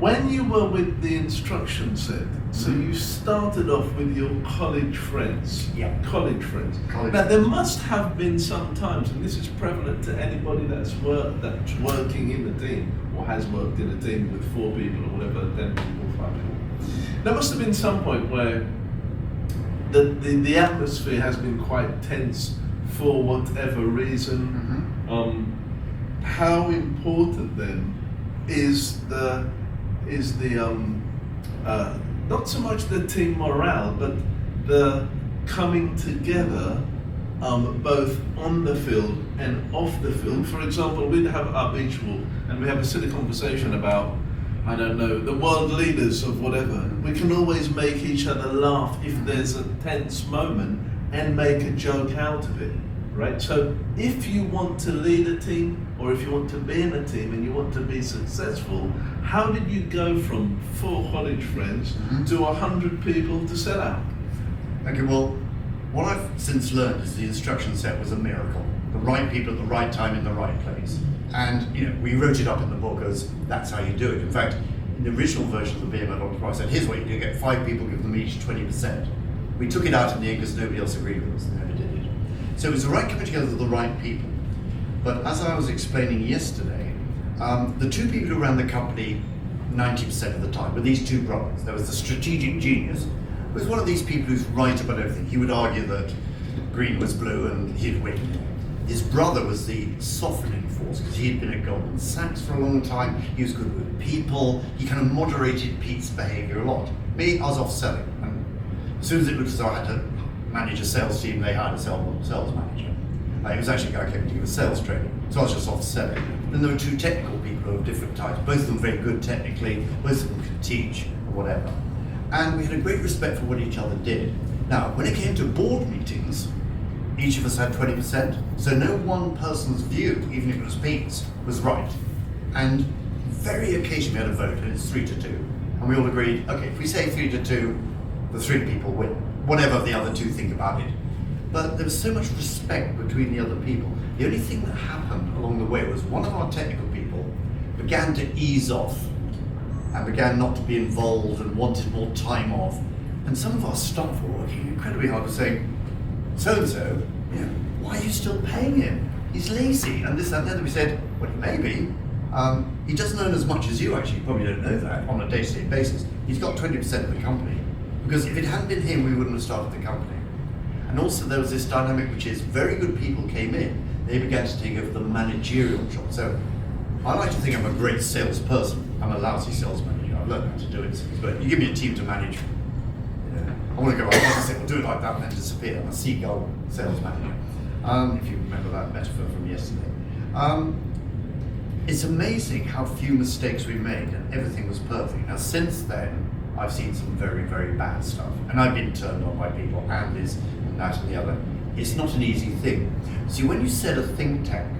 when you were with the instruction set, so you started off with your college friends. Yeah. College friends. College Now friends. there must have been some times, and this is prevalent to anybody that's working in a team or has worked in a team with 4 people or whatever, 10 people, 5 people. There must have been some point where the atmosphere has been quite tense for whatever reason. How important then is the not so much the team morale, but the coming together, both on the field and off the field? For example, we'd have our beach walk and we have a silly conversation about, I don't know, the world leaders of whatever. We can always make each other laugh if there's a tense moment and make a joke out of it, right? So if you want to lead a team, or if you want to be in a team and you want to be successful, how did you go from 4 college friends to 100 people to sell out? Okay, well, what I've since learned is the instruction set was a miracle. The right people at the right time in the right place. And we wrote it up in the book as that's how you do it. In fact, in the original version of the BMO, I said, here's what you do: get 5 people, give them each 20%. We took it out in the end because nobody else agreed with us and never did it. So it was the right coming together of the right people. But as I was explaining yesterday, the 2 people who ran the company 90% of the time were these 2 brothers. There was the strategic genius, who was one of these people who's right about everything. He would argue that green was blue and he'd win. His brother was the softening force because he had been at Goldman Sachs for a long time. He was good with people. He kind of moderated Pete's behavior a lot. Me, I was off selling. And as soon as it looked as though I had to manage a sales team, they hired a sales manager. It was actually a guy who came to give us sales training. So I was just off selling. Then there were 2 technical people of different types, both of them very good technically, both of them could teach or whatever. And we had a great respect for what each other did. Now, when it came to board meetings, each of us had 20%, so no one person's view, even if it was Pete's, was right. And very occasionally we had a vote, and it's 3-2, and we all agreed, okay, if we say 3-2, the 3 people win, whatever the other 2 think about it. But there was so much respect between the other people. The only thing that happened along the way was one of our technical people began to ease off and began not to be involved and wanted more time off. And some of our staff were working incredibly hard to say, so-and-so, why are you still paying him? He's lazy, and this, that, and the other. We said, well, maybe. He doesn't earn as much as you, actually. You probably don't know that on a day-to-day basis. He's got 20% of the company. Because if it hadn't been him, we wouldn't have started the company. And also there was this dynamic, which is very good people came in. They began to take over the managerial job. So I like to think I'm a great salesperson. I'm a lousy sales manager. I've learned how to do it. But you give me a team to manage, I want to go out and say, we'll do it like that and then disappear. I'm a seagull sales manager, if you remember that metaphor from yesterday. It's amazing how few mistakes we made and everything was perfect. Now since then, I've seen some very, very bad stuff. And I've been turned on by people, and this and that and the other. It's not an easy thing. See, when you set a think tank,